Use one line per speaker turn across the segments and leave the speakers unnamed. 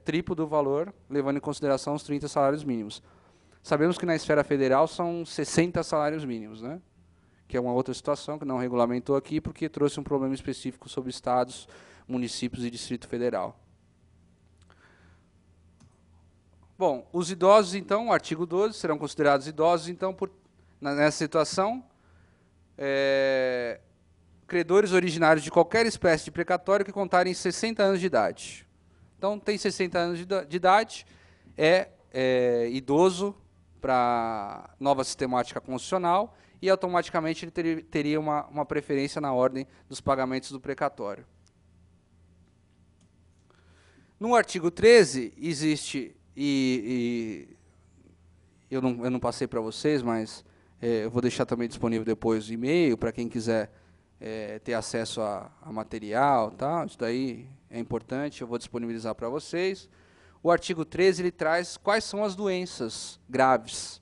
triplo do valor, levando em consideração os 30 salários mínimos. Sabemos que na esfera federal são 60 salários mínimos, né? Que é uma outra situação que não regulamentou aqui, porque trouxe um problema específico sobre estados, municípios e Distrito Federal. Bom, os idosos, então, o artigo 12, serão considerados idosos, então, nessa situação, credores originários de qualquer espécie de precatório que contarem 60 anos de idade. Então, tem 60 anos de idade, é idoso para nova sistemática constitucional e, automaticamente, ele teria uma preferência na ordem dos pagamentos do precatório. No artigo 13, existe, eu não passei para vocês, mas eu vou deixar também disponível depois o e-mail, para quem quiser ter acesso a material, tá? Isso daí é importante, eu vou disponibilizar para vocês. O artigo 13, ele traz quais são as doenças graves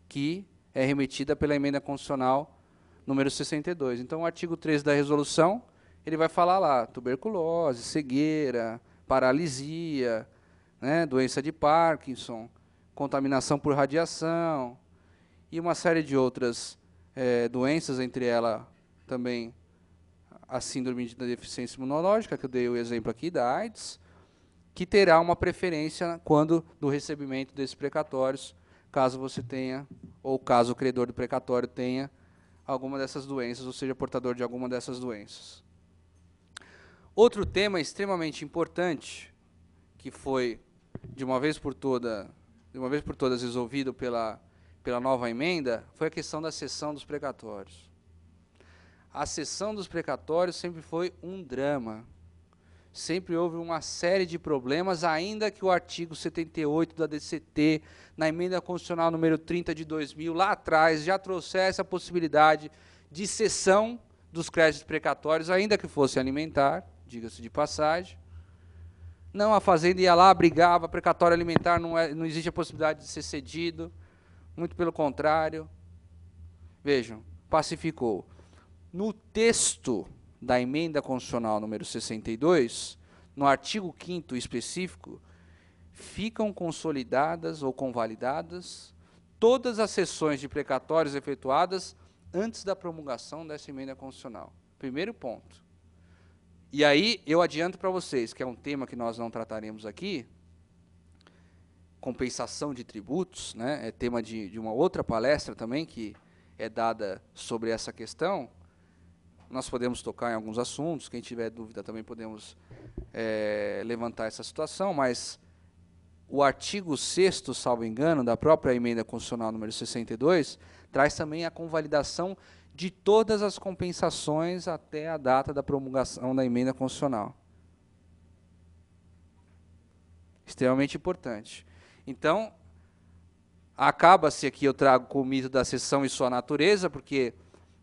que é remetida pela emenda constitucional número 62. Então, o artigo 13 da resolução, ele vai falar lá, tuberculose, cegueira, paralisia, né, doença de Parkinson, contaminação por radiação, e uma série de outras doenças, entre elas também a síndrome da deficiência imunológica, que eu dei o exemplo aqui, da AIDS, que terá uma preferência quando do recebimento desses precatórios, caso você tenha, ou caso o credor do precatório tenha alguma dessas doenças, ou seja, portador de alguma dessas doenças. Outro tema extremamente importante, que foi de uma vez por todas resolvido pela nova emenda, foi a questão da cessão dos precatórios. A cessão dos precatórios sempre foi um drama. Sempre houve uma série de problemas, ainda que o artigo 78 da DCT, na emenda constitucional número 30 de 2000, lá atrás, já trouxesse a possibilidade de cessão dos créditos precatórios, ainda que fosse alimentar, diga-se de passagem. Não, a Fazenda ia lá, brigava, precatório alimentar, não existe a possibilidade de ser cedido, muito pelo contrário. Vejam, pacificou. No texto da emenda constitucional número 62, no artigo 5º específico, ficam consolidadas ou convalidadas todas as cessões de precatórios efetuadas antes da promulgação dessa emenda constitucional. Primeiro ponto. E aí, eu adianto para vocês, que é um tema que nós não trataremos aqui, compensação de tributos, né, é tema de uma outra palestra também, que é dada sobre essa questão. Nós podemos tocar em alguns assuntos, quem tiver dúvida também podemos levantar essa situação, mas o artigo 6º, salvo engano, da própria emenda constitucional número 62, traz também a convalidação de todas as compensações até a data da promulgação da emenda constitucional. Extremamente importante. Então, acaba-se aqui, eu trago com o mito da cessão e sua natureza, porque,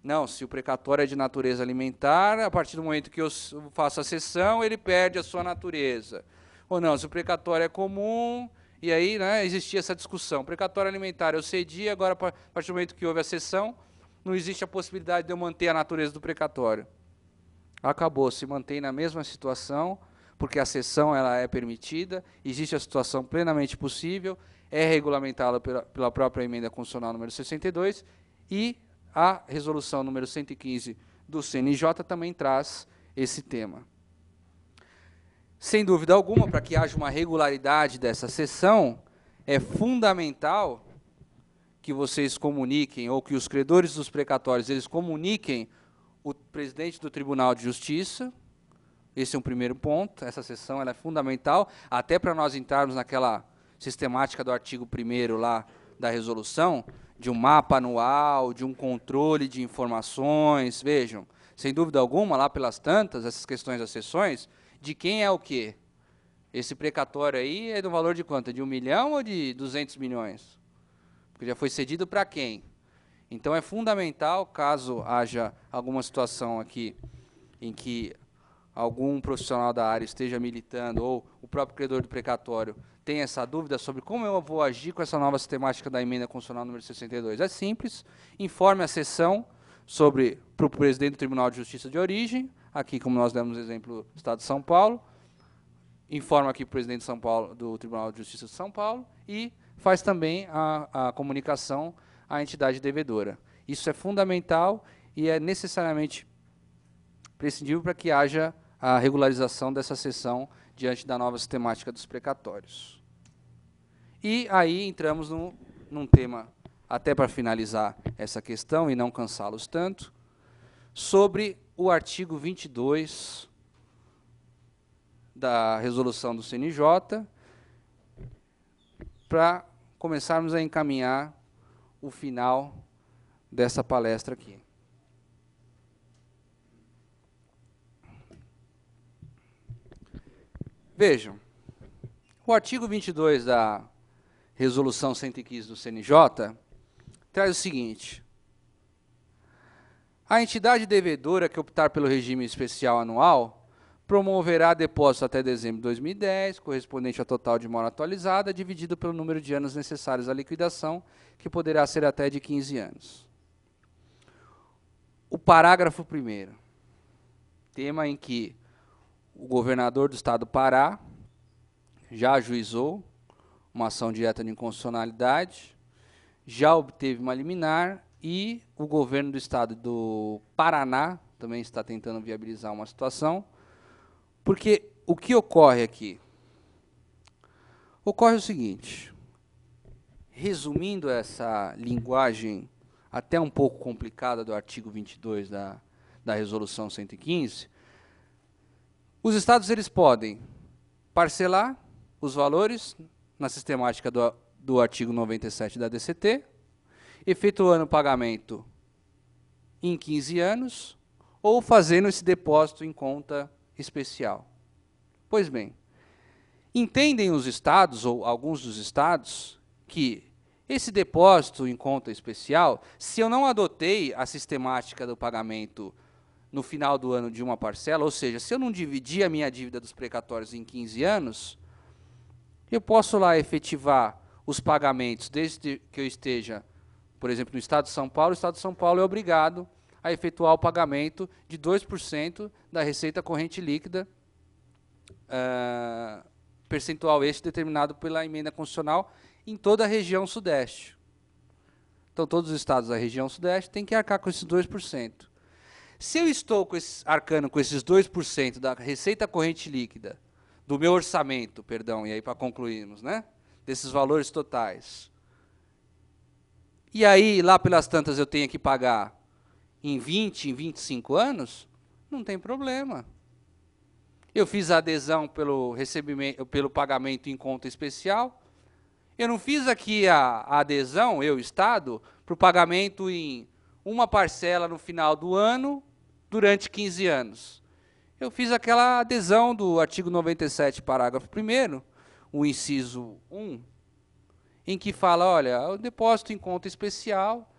não, se o precatório é de natureza alimentar, a partir do momento que eu faço a cessão, ele perde a sua natureza. Ou não, se o precatório é comum, e aí, né, existia essa discussão. Precatório alimentar eu cedi, agora, a partir do momento que houve a cessão, não existe a possibilidade de eu manter a natureza do precatório. Acabou, se mantém na mesma situação, porque a cessão ela é permitida, existe a situação plenamente possível, é regulamentada pela própria emenda constitucional número 62, e a resolução número 115 do CNJ também traz esse tema. Sem dúvida alguma, para que haja uma regularidade dessa cessão, é fundamental que vocês comuniquem, ou que os credores dos precatórios, eles comuniquem o presidente do Tribunal de Justiça. Esse é um primeiro ponto, essa cessão ela é fundamental, até para nós entrarmos naquela sistemática do artigo 1º lá da resolução, de um mapa anual, de um controle de informações. Vejam, sem dúvida alguma, lá pelas tantas, essas questões das cessões, de quem é o quê? Esse precatório aí é do valor de quanto? De 1 milhão ou de 200 milhões? Porque já foi cedido para quem? Então, é fundamental, caso haja alguma situação aqui em que algum profissional da área esteja militando, ou o próprio credor do precatório tenha essa dúvida sobre como eu vou agir com essa nova sistemática da emenda constitucional número 62. É simples, informe a sessão para o presidente do Tribunal de Justiça de origem, aqui como nós demos exemplo do Estado de São Paulo, informa aqui o presidente de São Paulo, do Tribunal de Justiça de São Paulo, e faz também a comunicação à entidade devedora. Isso é fundamental e é necessariamente prescindível para que haja a regularização dessa cessão diante da nova sistemática dos precatórios. E aí entramos num tema, até para finalizar essa questão e não cansá-los tanto, sobre o artigo 22 da resolução do CNJ, para começarmos a encaminhar o final dessa palestra aqui. Vejam, o artigo 22 da resolução 115 do CNJ traz o seguinte: a entidade devedora que optar pelo regime especial anual promoverá depósito até dezembro de 2010, correspondente ao total de mora atualizada, dividido pelo número de anos necessários à liquidação, que poderá ser até de 15 anos. O parágrafo 1º, tema em que o governador do estado do Pará já ajuizou uma ação direta de inconstitucionalidade, já obteve uma liminar, e o governo do estado do Paraná também está tentando viabilizar uma situação, porque o que ocorre aqui? Ocorre o seguinte, resumindo essa linguagem até um pouco complicada do artigo 22 da resolução 115, os estados eles podem parcelar os valores na sistemática do artigo 97 da DCT, efetuando o pagamento em 15 anos, ou fazendo esse depósito em conta especial. Pois bem, entendem os estados, ou alguns dos estados, que esse depósito em conta especial, se eu não adotei a sistemática do pagamento no final do ano de uma parcela, ou seja, se eu não dividir a minha dívida dos precatórios em 15 anos, eu posso lá efetivar os pagamentos desde que eu esteja, por exemplo, no estado de São Paulo. O estado de São Paulo é obrigado a efetuar o pagamento de 2% da receita corrente líquida, percentual este determinado pela emenda constitucional em toda a região sudeste. Então, todos os estados da região sudeste têm que arcar com esses 2%. Se eu estou arcando com esses 2% da receita corrente líquida, do meu orçamento, perdão, e aí para concluirmos, né, desses valores totais, e aí, lá pelas tantas, eu tenho que pagar em 20, em 25 anos, não tem problema. Eu fiz a adesão pelo pagamento em conta especial. Eu não fiz aqui a adesão, eu, Estado, para o pagamento em uma parcela no final do ano, durante 15 anos. Eu fiz aquela adesão do artigo 97, parágrafo 1º, o inciso 1, em que fala, olha, o depósito em conta especial,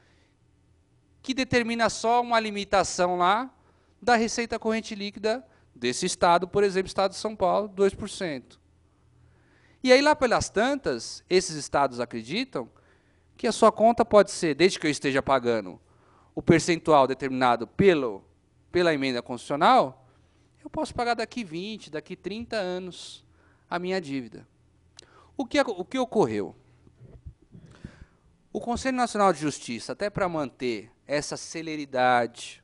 que determina só uma limitação lá da receita corrente líquida desse estado, por exemplo, estado de São Paulo, 2%. E aí, lá pelas tantas, esses estados acreditam que a sua conta pode ser, desde que eu esteja pagando o percentual determinado pela emenda constitucional, eu posso pagar daqui 20, daqui 30 anos a minha dívida. O que ocorreu? O Conselho Nacional de Justiça, até para manter essa celeridade,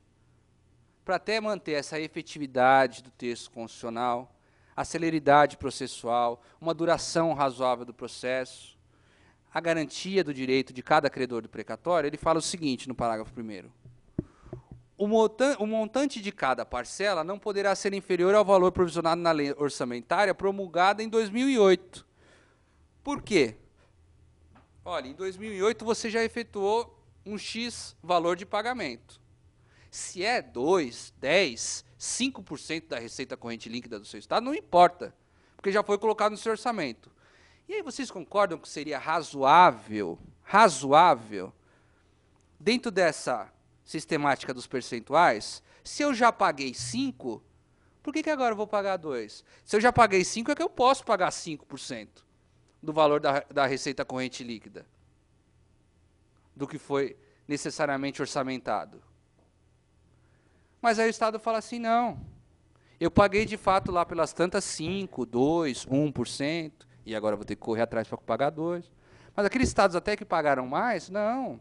para até manter essa efetividade do texto constitucional, a celeridade processual, uma duração razoável do processo, a garantia do direito de cada credor do precatório, ele fala o seguinte no parágrafo 1º. O montante de cada parcela não poderá ser inferior ao valor provisionado na lei orçamentária promulgada em 2008. Por quê? Olha, em 2008 você já efetuou um X valor de pagamento. Se é 2, 10, 5% da receita corrente líquida do seu estado, não importa, porque já foi colocado no seu orçamento. E aí vocês concordam que seria razoável, dentro dessa sistemática dos percentuais, se eu já paguei 5, por que agora eu vou pagar 2? Se eu já paguei 5, é que eu posso pagar 5% do valor da receita corrente líquida, do que foi necessariamente orçamentado. Mas aí o Estado fala assim, não, Eu paguei, de fato, lá pelas tantas 5%, 2%, 1%, e agora vou ter que correr atrás para pagar 2%. Mas aqueles estados até que pagaram mais, não.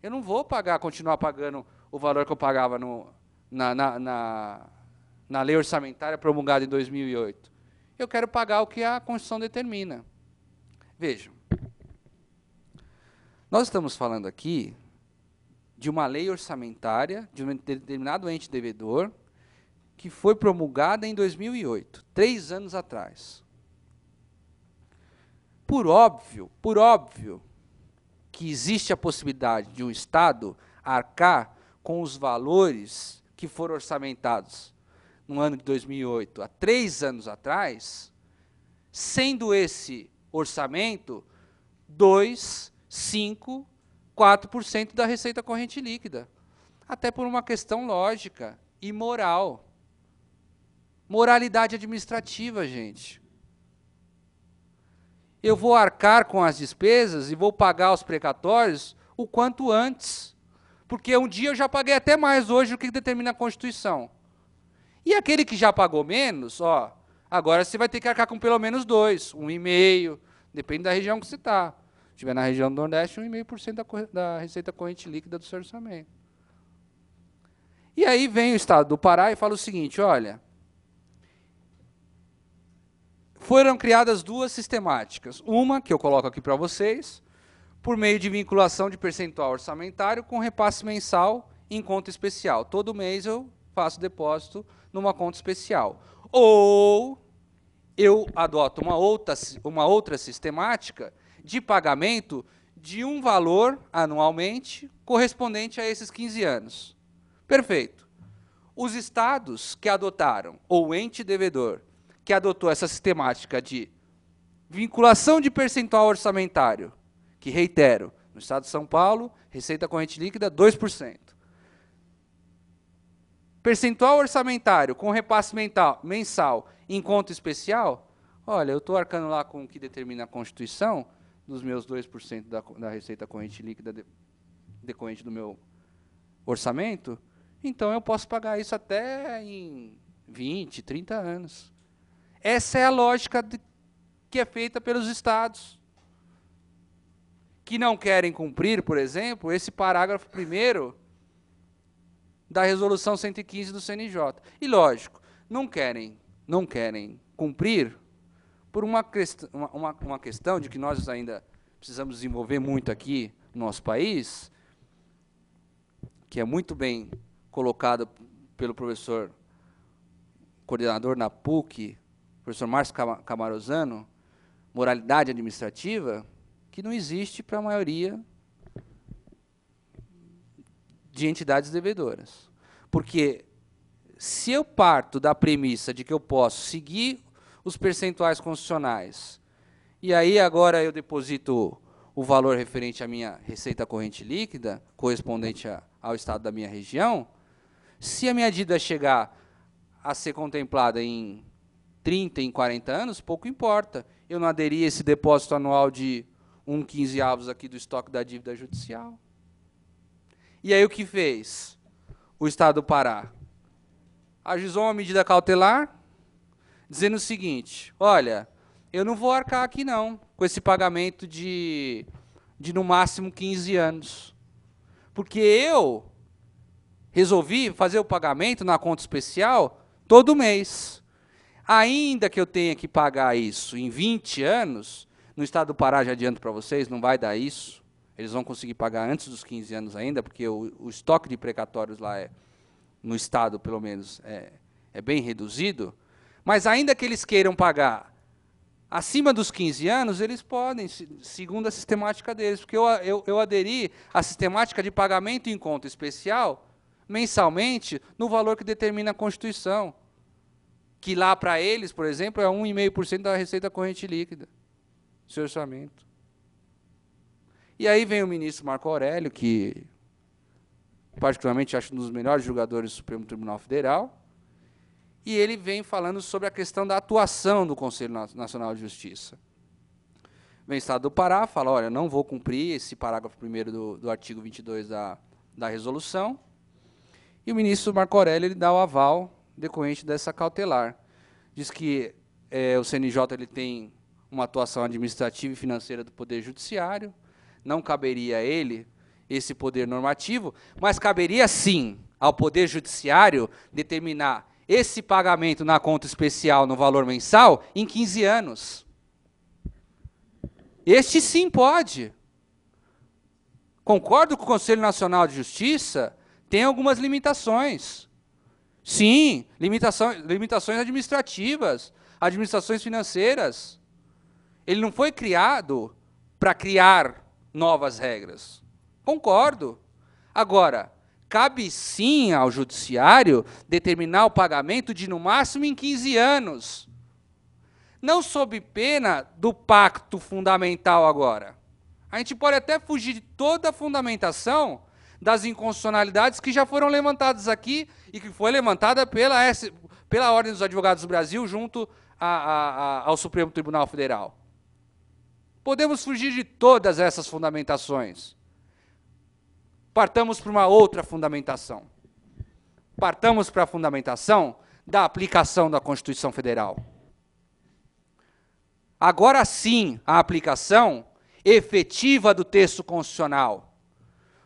Eu não vou continuar pagando o valor que eu pagava na lei orçamentária promulgada em 2008. Eu quero pagar o que a Constituição determina. Vejam, nós estamos falando aqui de uma lei orçamentária, de um determinado ente devedor, que foi promulgada em 2008, 3 anos atrás. Por óbvio que existe a possibilidade de um Estado arcar com os valores que foram orçamentados no ano de 2008, há 3 anos atrás, sendo esse orçamento 2, 5, 4% da receita corrente líquida. Até por uma questão lógica e moral. Moralidade administrativa, gente. Eu vou arcar com as despesas e vou pagar os precatórios o quanto antes. Porque um dia eu já paguei até mais hoje do que determina a Constituição. E aquele que já pagou menos, ó, agora você vai ter que arcar com pelo menos 2, 1,5%, depende da região que você está. Se estiver na região do Nordeste, 1,5% da receita corrente líquida do seu orçamento. E aí vem o Estado do Pará e fala o seguinte, olha, foram criadas 2 sistemáticas. Uma, que eu coloco aqui para vocês, por meio de vinculação de percentual orçamentário com repasse mensal em conta especial. Todo mês eu faço depósito numa conta especial. Ou eu adoto uma outra sistemática de pagamento de um valor anualmente correspondente a esses 15 anos. Perfeito. Os estados que adotaram, ou o ente devedor, que adotou essa sistemática de vinculação de percentual orçamentário, que, reitero, no estado de São Paulo, receita corrente líquida, 2%. Percentual orçamentário com repasse mensal em conta especial, olha, eu estou arcando lá com o que determina a Constituição, dos meus 2% da receita corrente líquida decorrente do meu orçamento, então eu posso pagar isso até em 20, 30 anos. Essa é a lógica que é feita pelos estados, que não querem cumprir, por exemplo, esse parágrafo 1º da Resolução 115 do CNJ. E, lógico, não querem cumprir por uma questão de que nós ainda precisamos desenvolver muito aqui no nosso país, que é muito bem colocado pelo professor coordenador na PUC, professor Márcio Camarosano, moralidade administrativa, que não existe para a maioria de entidades devedoras. Porque se eu parto da premissa de que eu posso seguir os percentuais constitucionais, e aí agora eu deposito o valor referente à minha receita corrente líquida, correspondente ao estado da minha região, se a minha dívida chegar a ser contemplada em 30, em 40 anos, pouco importa. Eu não aderi a esse depósito anual de 1/15 aqui do estoque da dívida judicial. E aí o que fez o Estado do Pará? Ajuizou uma medida cautelar, dizendo o seguinte, olha, eu não vou arcar aqui não, com esse pagamento de no máximo 15 anos. Porque eu resolvi fazer o pagamento na conta especial todo mês. Ainda que eu tenha que pagar isso em 20 anos, no Estado do Pará, já adianto para vocês, não vai dar isso. Eles vão conseguir pagar antes dos 15 anos ainda, porque o estoque de precatórios lá, no Estado, pelo menos, é bem reduzido. Mas ainda que eles queiram pagar acima dos 15 anos, eles podem, segundo a sistemática deles, porque eu aderi à sistemática de pagamento em conta especial, mensalmente, no valor que determina a Constituição. Que lá para eles, por exemplo, é 1,5% da receita corrente líquida, seu orçamento. E aí vem o ministro Marco Aurélio, que particularmente acho um dos melhores julgadores do Supremo Tribunal Federal, e ele vem falando sobre a questão da atuação do Conselho Nacional de Justiça. Vem o Estado do Pará, fala, olha, não vou cumprir esse parágrafo 1º do artigo 22 da resolução, e o ministro Marco Aurélio ele dá o aval decorrente dessa cautelar. Diz que o CNJ ele tem uma atuação administrativa e financeira do Poder Judiciário, não caberia a ele esse poder normativo, mas caberia sim ao Poder Judiciário determinar esse pagamento na conta especial no valor mensal em 15 anos. Este sim pode. Concordo que o Conselho Nacional de Justiça tem algumas limitações. Sim, limitações administrativas, administrações financeiras. Ele não foi criado para criar novas regras. Concordo. Agora, cabe sim ao Judiciário determinar o pagamento de, no máximo, em 15 anos. Não sob pena do pacto fundamental agora. A gente pode até fugir de toda a fundamentação das inconstitucionalidades que já foram levantadas aqui e que foi levantada pela Ordem dos Advogados do Brasil junto ao Supremo Tribunal Federal. Podemos fugir de todas essas fundamentações. Partamos para uma outra fundamentação. Partamos para a fundamentação da aplicação da Constituição Federal. Agora sim, a aplicação efetiva do texto constitucional.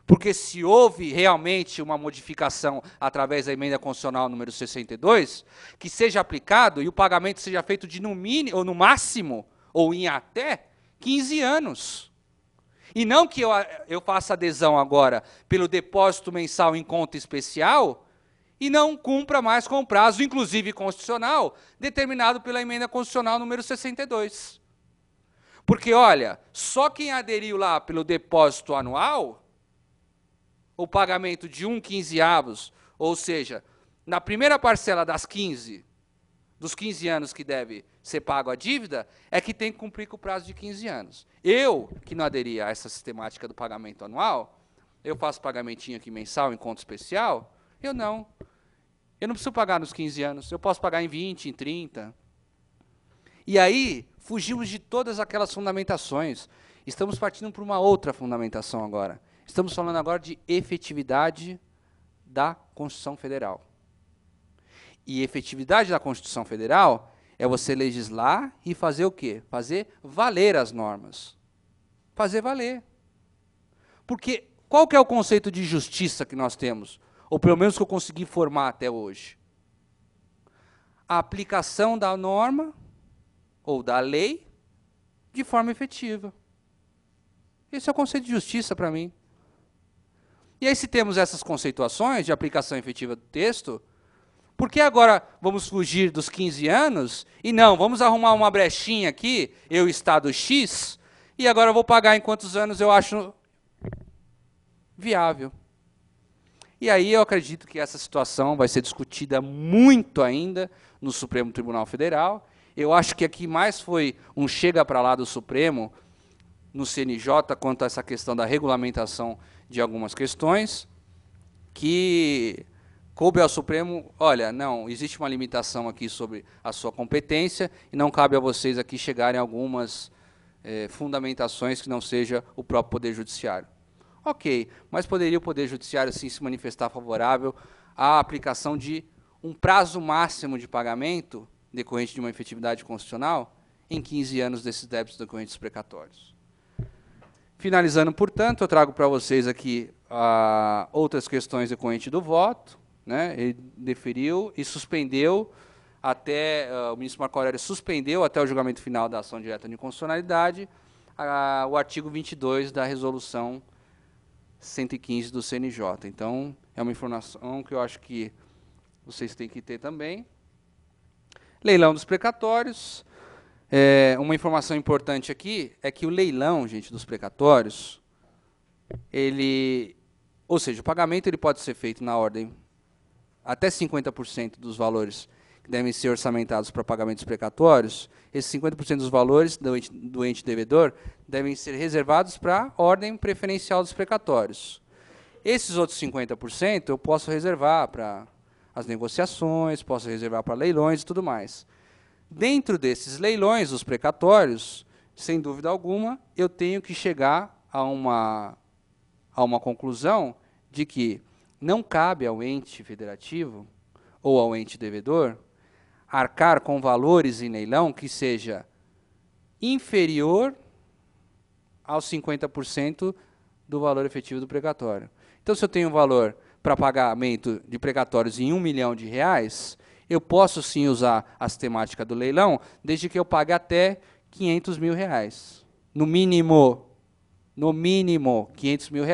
Porque se houve realmente uma modificação através da emenda constitucional número 62, que seja aplicado e o pagamento seja feito de no mínimo, ou no máximo, ou em até 15 anos. E não que eu faça adesão agora pelo depósito mensal em conta especial e não cumpra mais com o prazo, inclusive constitucional, determinado pela emenda constitucional número 62. Porque, olha, só quem aderiu lá pelo depósito anual, o pagamento de 1/15avos, ou seja, na primeira parcela dos 15 anos que deve ser pago a dívida, é que tem que cumprir com o prazo de 15 anos. Eu, que não aderi a essa sistemática do pagamento anual, eu faço pagamentinho aqui mensal em conta especial, eu não preciso pagar nos 15 anos, eu posso pagar em 20, em 30. E aí, fugimos de todas aquelas fundamentações. Estamos partindo para uma outra fundamentação agora. Estamos falando agora de efetividade da Constituição Federal. E efetividade da Constituição Federal é você legislar e fazer o quê? Fazer valer as normas. Fazer valer. Porque qual que é o conceito de justiça que nós temos? Ou pelo menos que eu consegui formar até hoje? A aplicação da norma ou da lei de forma efetiva. Esse é o conceito de justiça para mim. E aí, se temos essas conceituações de aplicação efetiva do texto, por que agora vamos fugir dos 15 anos e não, vamos arrumar uma brechinha aqui, eu, Estado X, e agora eu vou pagar em quantos anos eu acho viável? E aí eu acredito que essa situação vai ser discutida muito ainda no Supremo Tribunal Federal. Eu acho que aqui mais foi um chega para lá do Supremo, no CNJ, quanto a essa questão da regulamentação de algumas questões, que coube ao Supremo, olha, não, existe uma limitação aqui sobre a sua competência e não cabe a vocês aqui chegarem a algumas fundamentações que não seja o próprio Poder Judiciário. Ok, mas poderia o Poder Judiciário sim se manifestar favorável à aplicação de um prazo máximo de pagamento decorrente de uma efetividade constitucional em 15 anos desses débitos decorrentes precatórios. Finalizando, portanto, eu trago para vocês aqui outras questões decorrentes do voto. Né? Ele deferiu e suspendeu até, o ministro Marco Aurélio suspendeu até o julgamento final da ação direta de inconstitucionalidade o artigo 22 da resolução 115 do CNJ. Então, é uma informação que eu acho que vocês têm que ter também. Leilão dos precatórios. Uma informação importante aqui é que o leilão, gente, dos precatórios, ou seja, o pagamento ele pode ser feito na ordem até 50% dos valores que devem ser orçamentados para pagamentos precatórios. Esses 50% dos valores do ente devedor devem ser reservados para a ordem preferencial dos precatórios. Esses outros 50% eu posso reservar para as negociações, posso reservar para leilões e tudo mais. Dentro desses leilões, os precatórios, sem dúvida alguma, eu tenho que chegar a uma conclusão de que não cabe ao ente federativo ou ao ente devedor arcar com valores em leilão que seja inferior aos 50% do valor efetivo do precatório. Então, se eu tenho um valor para pagamento de precatórios em R$ 1 milhão, eu posso sim usar a sistemática do leilão, desde que eu pague até R$ 500 mil. No mínimo R$ 500 mil,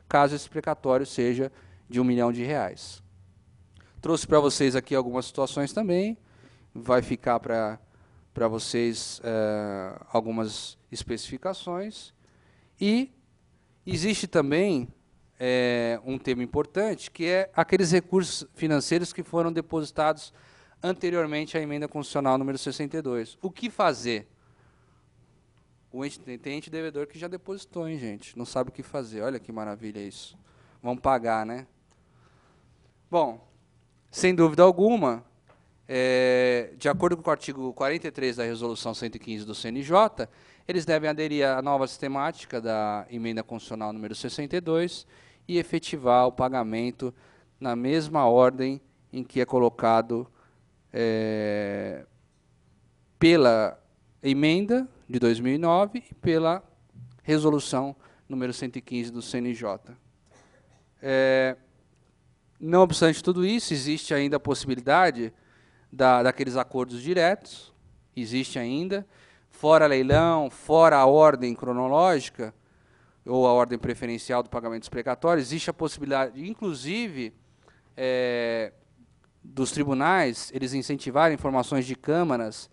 caso esse precatório seja de R$ 1 milhão. Trouxe para vocês aqui algumas situações também, vai ficar para vocês algumas especificações. E existe também um tema importante, que é aqueles recursos financeiros que foram depositados anteriormente à emenda constitucional número 62. O que fazer? Tem ente devedor que já depositou, hein, gente? Não sabe o que fazer. Olha que maravilha isso. Vamos pagar, né? Bom, sem dúvida alguma, de acordo com o artigo 43 da Resolução 115 do CNJ, eles devem aderir à nova sistemática da emenda constitucional número 62 e efetivar o pagamento na mesma ordem em que é colocado pela emenda de 2009 e pela resolução número 115 do CNJ. Não obstante tudo isso, existe ainda a possibilidade daqueles acordos diretos, existe ainda, fora leilão, fora a ordem cronológica, ou a ordem preferencial do pagamento dos precatórios, existe a possibilidade, inclusive, dos tribunais, eles incentivarem formações de câmaras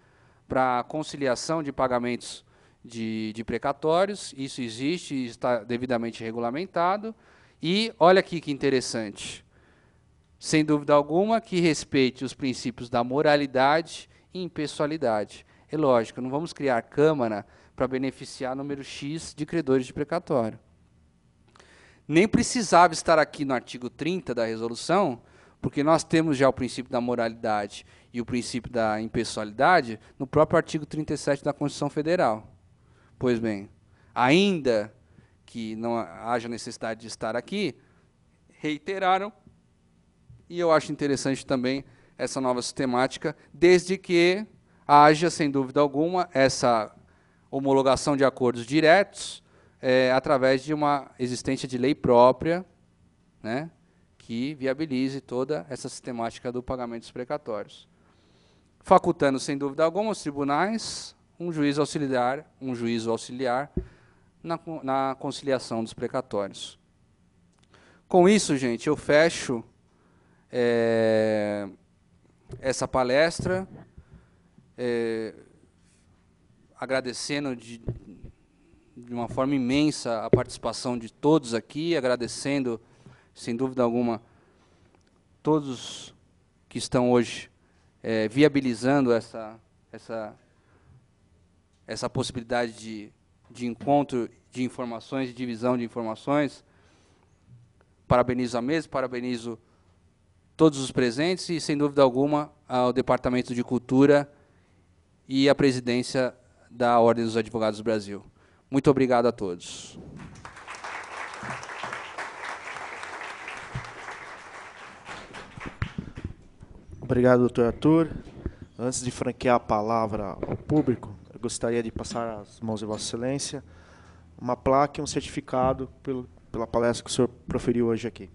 para conciliação de pagamentos de precatórios. Isso existe e está devidamente regulamentado. E olha aqui que interessante, sem dúvida alguma, que respeite os princípios da moralidade e impessoalidade. É lógico, não vamos criar câmara para beneficiar número X de credores de precatório. Nem precisava estar aqui no artigo 30 da resolução, porque nós temos já o princípio da moralidade e o princípio da impessoalidade no próprio artigo 37 da Constituição Federal. Pois bem, ainda que não haja necessidade de estar aqui, reiteraram, e eu acho interessante também essa nova sistemática, desde que haja, sem dúvida alguma, essa homologação de acordos diretos através de uma existência de lei própria, né, que viabilize toda essa sistemática do pagamento dos precatórios. Facultando, sem dúvida alguma, os tribunais um juízo auxiliar na conciliação dos precatórios. Com isso, gente, eu fecho essa palestra, agradecendo de uma forma imensa a participação de todos aqui, agradecendo, sem dúvida alguma, todos que estão hoje viabilizando essa possibilidade de encontro de informações, de divisão de informações. Parabenizo a mesa, parabenizo todos os presentes e, sem dúvida alguma, ao Departamento de Cultura e à presidência da Ordem dos Advogados do Brasil. Muito obrigado a todos.
Obrigado, doutor Arthur. Antes de franquear a palavra ao público, eu gostaria de passar às mãos de Vossa Excelência uma placa e um certificado pela palestra que o senhor proferiu hoje aqui.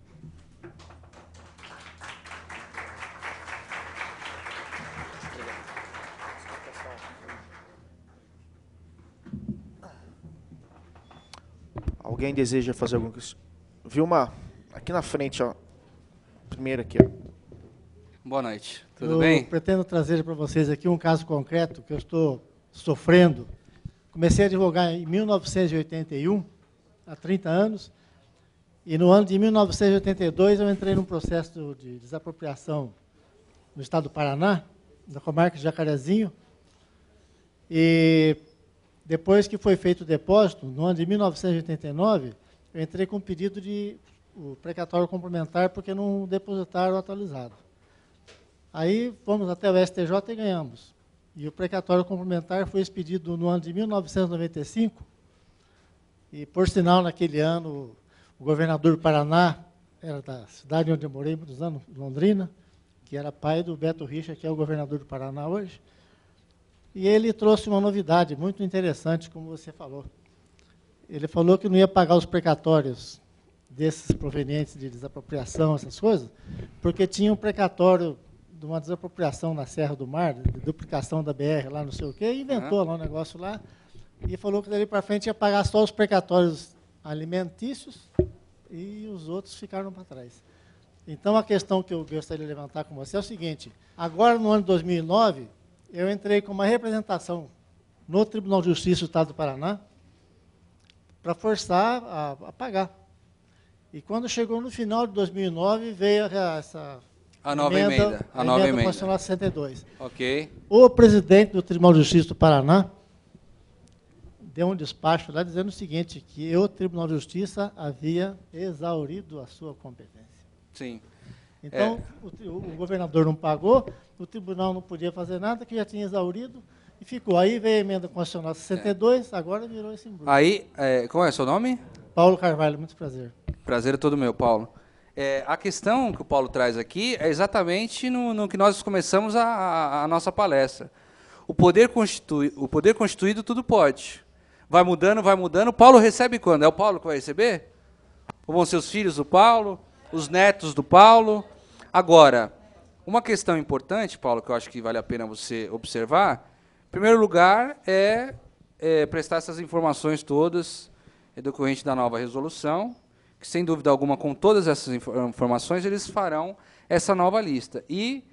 Alguém deseja fazer alguma coisa? Vilma, aqui na frente, ó. Primeiro aqui, ó.
Boa noite. Tudo bem?
Eu pretendo trazer para vocês aqui um caso concreto que eu estou sofrendo. Comecei a advogar em 1981, há 30 anos, e no ano de 1982 eu entrei num processo de desapropriação no estado do Paraná, na comarca de Jacarezinho, e depois que foi feito o depósito, no ano de 1989, eu entrei com um pedido de o precatório complementar porque não depositaram atualizado. Aí fomos até o STJ e ganhamos. E o precatório complementar foi expedido no ano de 1995, e por sinal, naquele ano, o governador do Paraná, era da cidade onde eu morei muitos anos, Londrina, que era pai do Beto Richa, que é o governador do Paraná hoje. E ele trouxe uma novidade muito interessante, como você falou. Ele falou que não ia pagar os precatórios desses provenientes de desapropriação, essas coisas, porque tinha um precatório de uma desapropriação na Serra do Mar, de duplicação da BR lá, não sei o quê, e inventou lá um negócio lá, e falou que dali para frente ia pagar só os precatórios alimentícios e os outros ficaram para trás. Então, a questão que eu gostaria de levantar com você é o seguinte: agora, no ano de 2009, eu entrei com uma representação no Tribunal de Justiça do Estado do Paraná para forçar a pagar. E quando chegou no final de 2009, veio essa
a nova emenda
constitucional 62.
Ok.
O presidente do Tribunal de Justiça do Paraná deu um despacho lá dizendo o seguinte, que o Tribunal de Justiça havia exaurido a sua competência.
Sim.
Então, o governador não pagou, o tribunal não podia fazer nada, que já tinha exaurido, e ficou. Aí veio a emenda constitucional 62, agora virou esse embrulho.
Aí, qual é o seu nome?
Paulo Carvalho, muito prazer.
Prazer é todo meu, Paulo. A questão que o Paulo traz aqui é exatamente no que nós começamos a nossa palestra. O poder constituído tudo pode. Vai mudando, vai mudando. O Paulo recebe quando? É o Paulo que vai receber? Ou vão ser os filhos do Paulo? Os netos do Paulo? Agora, uma questão importante, Paulo, que eu acho que vale a pena você observar, em primeiro lugar, é prestar essas informações todas decorrente da nova resolução, que, sem dúvida alguma, com todas essas informações, eles farão essa nova lista. E,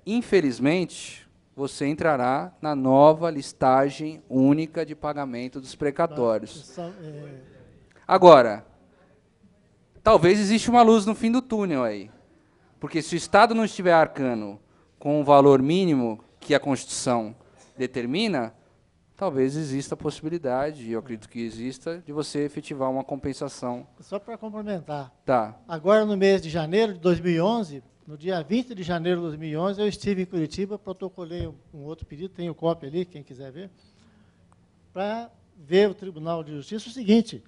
infelizmente, você entrará na nova listagem única de pagamento dos precatórios. Agora, talvez exista uma luz no fim do túnel aí. Porque se o Estado não estiver arcando com o valor mínimo que a Constituição determina, talvez exista a possibilidade, eu acredito que exista, de você efetivar uma compensação.
Só para complementar.
Tá.
Agora, no mês de janeiro de 2011, no dia 20 de janeiro de 2011, eu estive em Curitiba, protocolei um outro pedido, tenho cópia ali, quem quiser ver, para ver o Tribunal de Justiça o seguinte,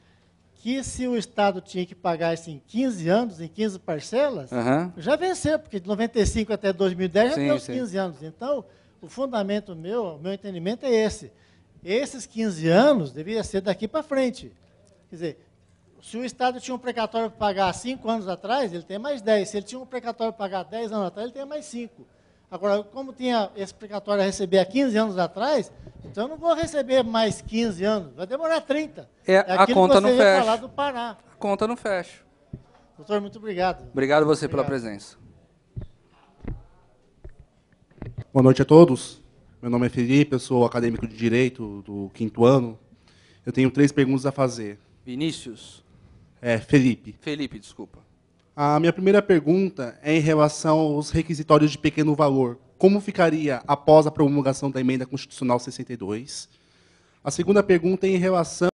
que se o Estado tinha que pagar isso em 15 anos, em 15 parcelas, já venceu, porque de 95 até 2010 já deu os 15 anos. Então, o fundamento o meu entendimento é esse. Esses 15 anos deveria ser daqui para frente. Quer dizer, se o Estado tinha um precatório para pagar 5 anos atrás, ele tem mais 10. Se ele tinha um precatório para pagar 10 anos atrás, ele tem mais 5. Agora, como tinha esse precatório a receber há 15 anos atrás, então eu não vou receber mais 15 anos, vai demorar 30.
A conta não fecha.
Falar do Pará.
A conta não fecha.
Doutor, muito obrigado.
Obrigado a você pela presença.
Boa noite a todos. Meu nome é Felipe, eu sou acadêmico de Direito do 5º ano. Eu tenho 3 perguntas a fazer.
Vinícius?
Felipe.
Felipe, desculpa.
A minha primeira pergunta é em relação aos requisitórios de pequeno valor. Como ficaria após a promulgação da emenda constitucional 62? A segunda pergunta é em relação